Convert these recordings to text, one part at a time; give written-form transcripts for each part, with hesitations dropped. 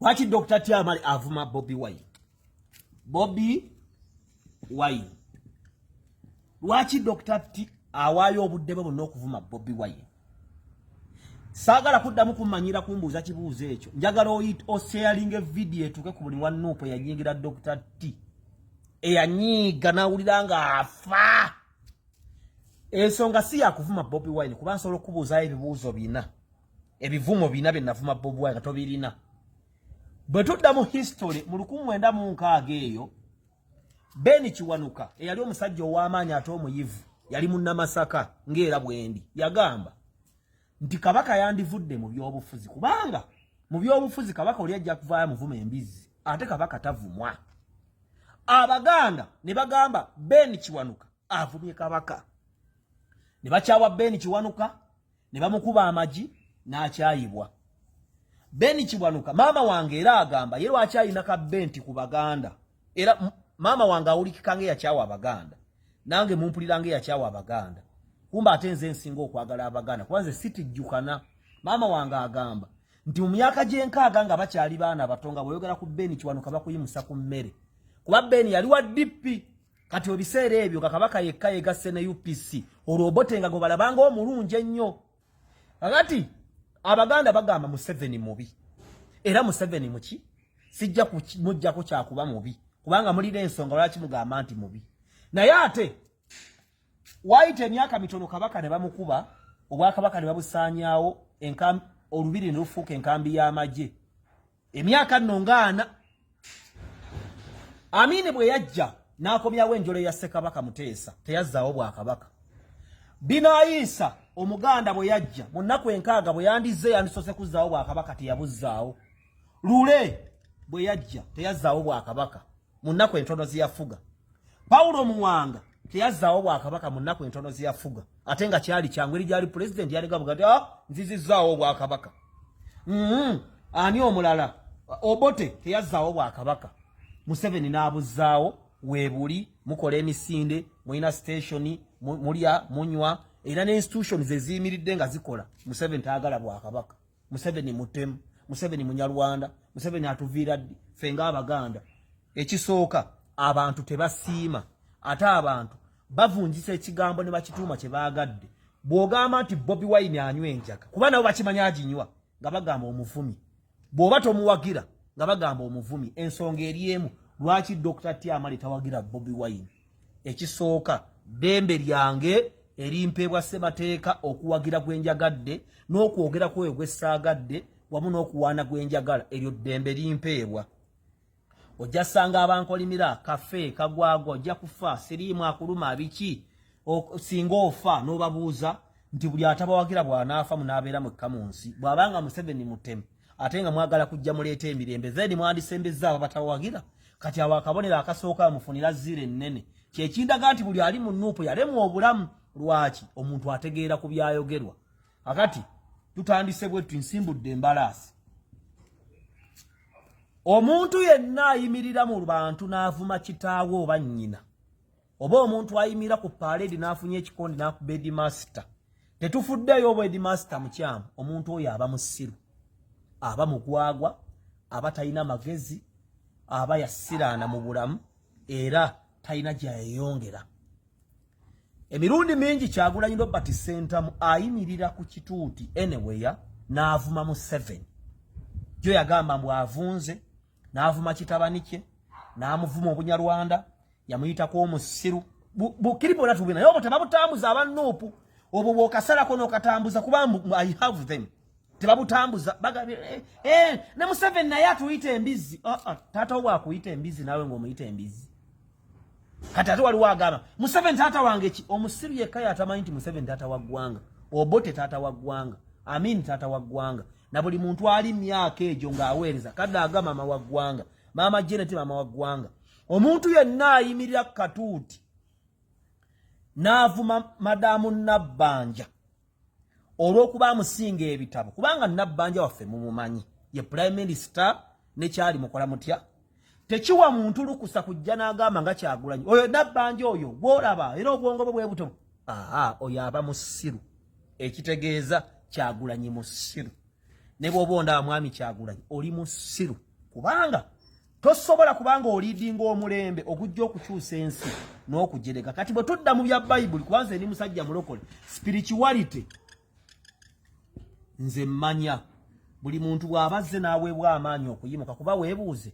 Lwaki Dr. T Amale avuma Bobi Wine? Bobi Wine. Lwaki Dr. T awaayo obudde bwe bonna okuvuma Bobi Wine? Saagala kuddamu kumanyira kumbuuza kibuuzo ekyo. Njagala osharinge video etuuke ku buli wannuupu eyanyiigira Dr. T. Eyanyiiga n'awulira nga afa. Ensonga si yakuvuma Bobi Wine kuba nsobola okubuuzaayo ebibuuzo bina. Ebivumo bina bye navuma Bobi Wine nga tobirina. Bwe tudda mu history mu 1906 eyo Ben Kiwanuka eyali omusajja ow'amaanyi ate omuyivu yali munnamasaka ng'era bwendi yagamba nti kabaka yandivudde mu byobufuzi kubanga mu byobufuzi kabaka oli ajja kuvaayo muvuma embizi ate kabaka tavumwa. Abaganda ne bagamba Ben Kiwanuka avumye kabaka. Ne bakyawa Ben Kiwanuka ne bamukuba amagi n'akyayibwa. Ben Kiwanuka mama wange era agamba ye lwaki alina kabenti ku Baganda. Era mama wange awulikika ng'eyakyawa Abaganda. Nange mumpulira ng'eyakyawa Abaganda. Kumba ate nze nsinga okwagala Abaganda kubanze sitijjukana. Mama wange agamba nti mu myaka gy'enkaaga nga bakyali baana batonga bw'oyogera ku Ben Kiwanuka bakuyimusa ku mmere. Kuba Ben yali wa DP kati ebiseera ebyo nga kabaka yekka yegasse ne UPC olwo Obote nga gobalabanga omulungi ennyo. Kakati Abaganda bagamba Museveni mubi. Era Museveni muki? Sijja kumujjako kyakuba mubi. Kubanga mulira ensonga lwaki mugamba nti mubi. Naye ate waite emyaka mitono kabaka ne bamukuba obwakabaka ne babusaanyaawo olubiri ne lufuuka enkambi y'amagye. Emyaka nno ngaana Amini bwe yajja n'akomyawo enjolo ya Ssekabaka Muteesa teyazzaawo bwakabaka. Binaayisa Omuganda bwe yajja mu nnaku enkaaga bwe yandizze yandisose kuzzaawo bwakabaka teyabuzzaawo. Lule bwe yajja teyazzaawo bwakabaka mu nnaku entono ziyafuga. Paulo Muwanga teyazzaawo bwakabaka mu nnaku entono ziyafuga. Ate nga kyali kyangu eri gyali president yalega bugati nzizizzaawo bwakabaka. Ani omulala Obote teyazzaawo bwakabaka. Museveni n'abuzzaawo weebuli mukola emisinde mulina station mulya munywa era ne institutions eziyimiridde nga zikola. Museveni taagala bwakabaka. Museveni mutemu. Museveni munyarwanda. Museveni atuviira ddi ffe ng'Abaganda. Ekisooka abantu tebasiima ate abantu bavunjisa ekigambo ne bakituuma kye baagadde. Bw'ogamba nti Bobi Wine anywa enjaga kuba nabo bakimanya aginywa nga bagamba omuvumi. Bw'oba tomuwagira nga bagamba omuvumi. Ensonga eri emu lwaki Dr. T Amale tawagira Bobi Wine. Ekisooka dembe lyange erimpeebwa ssemateeka okuwagira gwenjagadde n'okwogera kweyo gwessaagadde wamu n'okuwaana gwenjagala eryo dembe limpeebwa. Ojja sanga abankolimira kafe kagwagwa ojja kufa siriimu akuluma biki singa ofa n'obabuuza nti buli atabawagira bw'anaafa munaabeera mwekka mu nsi. Bw'abanga Museveni mutemu ate nga mwagala kujja muleeta emirembe zedi mwandisembezza abo batawagira. Kati awo akabonero akasooka bamufunira zire ennene. Kyekindaga nti buli ali mu nnuupu yalemwa obulamu. Lwaki? Omuntu ategeera ku byayogerwa. Akati tutandise bwe tunsimbudde embalaasi. Omuntu yenna ayimirira mu bantu n'avuma kitaawe oba nnyina. Oba omuntu ayimira ku parade n'afunye ekikondi n'akuba headmaster. Tetufuddeyo obwa headmaster mukyamu. Omuntu oyo aba musiru. Aba mugwagwa, aba talina magezi, aba yassiraana mu bulamu era talina gyayeyongera. Emirundi mingi Kyagulanyi Robert Ssentamu ayimirira ku kituuti anywhere n'avuma Museveni. Jo yagamba mbu avunze n'avuma kitabani kye n'amuvuma Obunyarwanda yamuyitako omusiru. Bukiri bwonna tubina naye obwo tebabutambuza abannuupu. Obwo bw'okasalako n'okatambuza kuba I have them. Tebabutambuza bagabye ne Museveni naye atuyita embizi. Taata wo akuyita embizi nawe ng'omuyita embizi. Kati ate waliwo agamba Museveni taata wange ki? Omusiru yekka yatamanyi nti Museveni taata wa ggwanga. Obote taata wa ggwanga. Amin taata wa ggwanga. Na buli muntu ali myaka egyo ng'aweereza kadde agamba mama wa ggwanga. Mama Janet mama wa ggwanga. Omuntu yenna ayimirira ku katuuti n'avuma Madamu Nabbanja olw'okuba amusinga ebitabo kubanga Nabbanja waffe mumumanyi ye Prime Minister ne kyali mukola mutya. Tekiwa muntu lukusa kujja n'agamba nga Kyagulanyi oyo Nabbanja oyo gw'olaba era obwongo bwe bwe butono. Oyo aba musiru. Ekitegeeza Kyagulanyi musiru. Ne bw'oba ondaba mwami Kyagulanyi oli musiru. kubanga tosobola kubanga olidinga omulembe okujja okukyusa ensi n'okujereka kati bwe tudda mu bya Bible kubanze ndi musajja mulokole spirituality nze mmanya buli muntu bw'abazze n'aweebwa amaanyi okuyimuka kuba weebuuze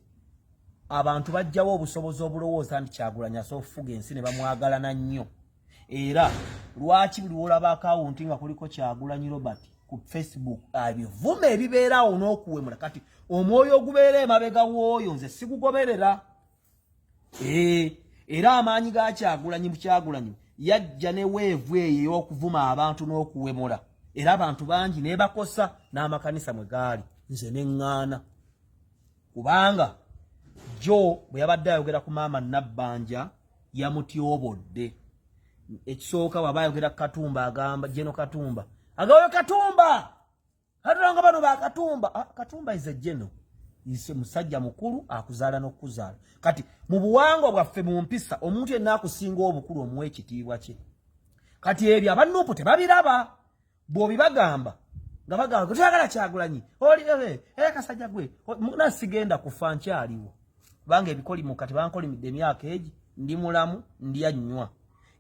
abantu bajjawo obusobozi obulowooza nti Kyagulanyi asobola okufuga ensi ne bamwagalana nnyo era lwaki buli olaba akawunti nga kuliko Kyagulanyi Robert ku Facebook abivume ebibeerawo n'okuwemula kati omwoyo ogubeera emabega w'oyo nze sigugoberera era amaanyi ga Kyagulanyi mu Kyagulanyi yajja ne weevu eyo ey'okuvuma abantu n'okuwemula era abantu bangi ne bakosa n'amakanisa mwe gaali nze neŋŋaana kubanga jo bwe yabadde ayogera ku maama Nabbanja yamutyobodde ekisooka waba ayogera Katumba agamba Jeno Katumba agawe Katumba hatulanga bano ba Katumba Katumba is a Jeno ise musajja mukulu akuzaala n'okuzaala kati mu buwangwa bwaffe mu mpisa omuntu yenna akusinga obukulu omuwa ekitiibwa kye kati ebyo abannupu tebabiraba bw'obibagamba nga bagamba tuyagala Kyagulanyi oli kasajja gwe nasigenda kufa nkyaliwo kubanga ebikoli mu kati bankolimidde emyaka egi ndi mulamu ndi annywa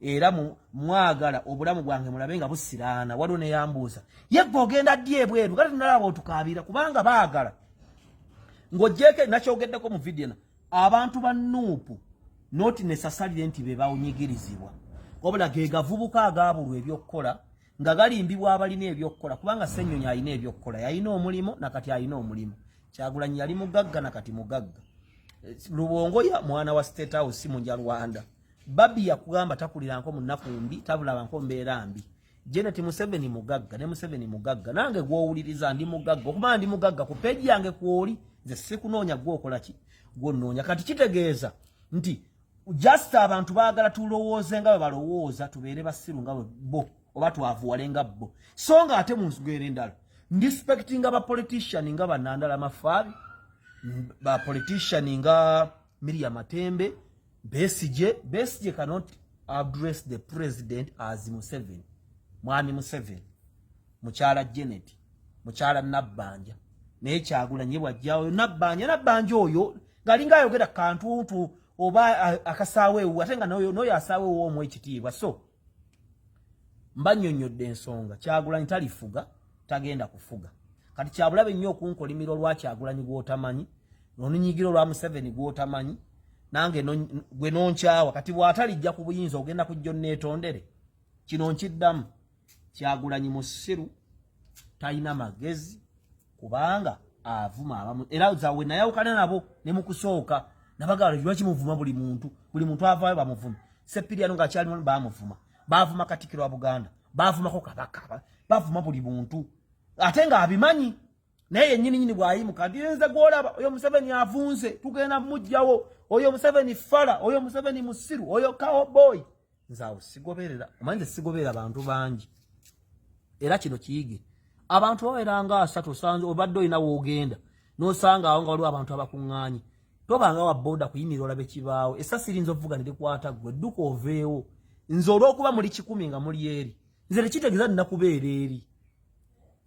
era mwagala obulamu bwange mulabe nga busiraana waliwo ne yambuuza yegwe ogenda ddi ebweru kati nalaba otukaabira kubanga baagala ng'ogyeko nakyogeddeko mu vidiyo na abantu ba Nuupu noti nesasalire nti be bawunyigirizibwa wabula ge gavubuka agaabulwa ebyokkola nga galimbibwa abalina ebyokkola kubanga Ssenyonyi alina ebyokkola yalina omulimu nakati alina omulimu Kyagulanyi yali mugagga nakati mugagga Lubongo ya mwana wa State House mu Njalwanda Babi yakugamba takuliranko mu nnaku mbi tabulabanko mbeera mbi Janet Museveni mugagga ne Museveni mugagga nange gwowuliriza ndi mugagga okumanya ndi mugagga ku peji yange kwoli nze sikunoonya gwokola ki gwonnoonya kati kitegeeza nti just abantu baagala tulowooze nga balowooza tubeere basiru nga bo oba twavuwale nga bo so nga ate mu nsugere endala ndispectinga ba politician nga Banandala Mafaabi ba politician nga Miriam Matembe Besigye cannot address the president as Museveni mwami Museveni mukyala Janet mukyala Nabbanja naye Kyagulanyi bwajjawo Nabbanja oyo ngalinga ayogera kantuntu oba akasaawe ate nga noyo asaawe w'omu ekitiibwa so mbanyonyodde ensonga Kyagulanyi talifuga tagenda kufuga kati kyabulabe nnyo okunkolimira olwa Kyagulanyi gw'otamanyi n'onunyigira olwa Museveni gw'otamanyi nange gwe nonkyawa kati bw'atalijja ku buyinza ogenda kujja onneetondere kino nkiddamu Kyagulanyi musiru talina magezi kubanga avuma abamu era zawe nayawukana nabo ne mu kusooka nabagala lwaki muvuma buli muntu avaayo bamuvuma Sepiriano nga kyali bamuvuma bavuma Katikkiro wa Buganda bavumako Kabaka bavuma buli muntu ate nga abimanyi naye nyini bwayimuka ndiyenza gwolaba oyo Museveni avunze tugenda mujjawo oyo Museveni fala oyo Museveni musiru oyo cowboy nzaawo sigoberera omanze sigoberera abantu bangi era kino kiyige abantu baweranga 3 obadde oyina woogenda n'osanga awo nga waliwo abantu abakuŋŋaanyi tobanga wa boda kuyimirira olabe kibaawo essasi linza ovuga ne likwata ggwe dduka oveewo nze olw'okuba muli 10 nga muli eri nze tekitegeeza nina kubeera eri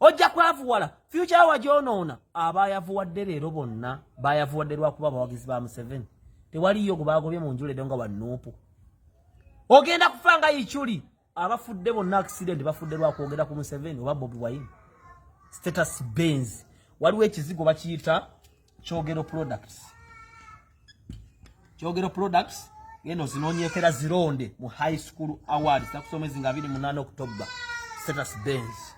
ojja kwavuwala future wa gyonoona abaayavuwadde leero bonna baayavuwadde lwakuba abawagizi ba Museveni tewaliyo gwe baagobye mu njula eddonga wa Nuupu ogenda kufa nga Ichuli abafudde bonna accident bafudde lwakwogera ku Museveni oba Bobi Wine status Benz waliwo ekizigo bakiyita Kyogero Products yeno zinoonyekera zironde mu high school awards nakusomezi nga 28 October status Benz